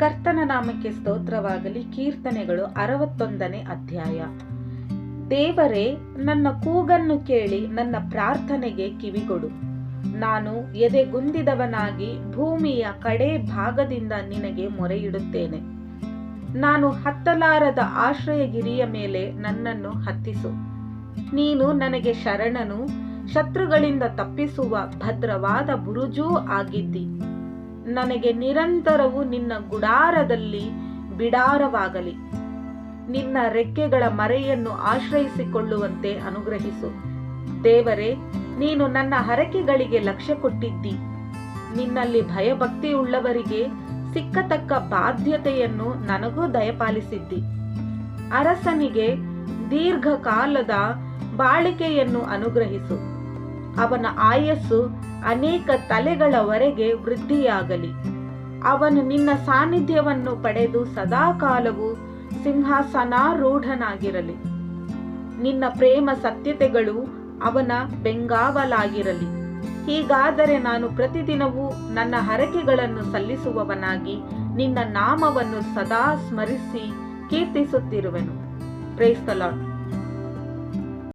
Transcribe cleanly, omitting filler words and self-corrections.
ಕರ್ತನ ನಾಮಕ್ಕೆ ಸ್ತೋತ್ರವಾಗಲಿ. ಕೀರ್ತನೆಗಳು 61ನೇ ಅಧ್ಯಾಯ. ದೇವರೇ, ನನ್ನ ಕೂಗನ್ನು ಕೇಳಿ ನನ್ನ ಪ್ರಾರ್ಥನೆಗೆ ಕಿವಿಗೊಡು. ನಾನು ಎದೆಗುಂದಿದವನಾಗಿ ಭೂಮಿಯ ಕಡೆ ಭಾಗದಿಂದ ನಿನಗೆ ಮೊರೆಯಿಡುತ್ತೇನೆ. ನಾನು ಹತ್ತಲಾರದ ಆಶ್ರಯಗಿರಿಯ ಮೇಲೆ ನನ್ನನ್ನು ಹತ್ತಿಸು. ನೀನು ನನಗೆ ಶರಣನು, ಶತ್ರುಗಳಿಂದ ತಪ್ಪಿಸುವ ಭದ್ರವಾದ ಬುರುಜೂ ಆಗಿದ್ದಿ. ನನಗೆ ನಿರಂತರವು ನಿನ್ನ ಗುಡಾರದಲ್ಲಿ ಬಿಡಾರವಾಗಲಿ. ನಿನ್ನ ರೆಕ್ಕೆಗಳ ಮರೆಯನ್ನು ಆಶ್ರಯಿಸಿಕೊಳ್ಳುವಂತೆ ಅನುಗ್ರಹಿಸು. ದೇವರೇ, ನೀನು ನನ್ನ ಹರಕೆಗಳಿಗೆ ಲಕ್ಷ್ಯ ಕೊಟ್ಟಿದ್ದಿ. ನಿನ್ನಲ್ಲಿ ಭಯಭಕ್ತಿಯುಳ್ಳವರಿಗೆ ಸಿಕ್ಕತಕ್ಕ ಬಾಧ್ಯತೆಯನ್ನು ನನಗೂ ದಯಪಾಲಿಸಿದ್ದಿ. ಅರಸನಿಗೆ ದೀರ್ಘಕಾಲದ ಬಾಳಿಕೆಯನ್ನು ಅನುಗ್ರಹಿಸು. ಅವನ ಆಯಸ್ಸು ಅನೇಕ ತಲೆಗಳವರೆಗೆ ವೃದ್ಧಿಯಾಗಲಿ. ಅವನು ನಿನ್ನ ಸಾನ್ನಿಧ್ಯವನ್ನು ಪಡೆದು ಸದಾಕಾಲವು ಸಿಂಹಾಸನಾರೂಢನಾಗಿರಲಿ. ನಿನ್ನ ಪ್ರೇಮ ಸತ್ಯತೆಗಳು ಅವನ ಬೆಂಗಾವಲಾಗಿರಲಿ. ಹೀಗಾದರೆ ನಾನು ಪ್ರತಿದಿನವೂ ನನ್ನ ಹರಕೆಗಳನ್ನು ಸಲ್ಲಿಸುವವನಾಗಿ ನಿನ್ನ ನಾಮವನ್ನು ಸದಾ ಸ್ಮರಿಸಿ ಕೀರ್ತಿಸುತ್ತಿರುವೆನು. Praise the lord.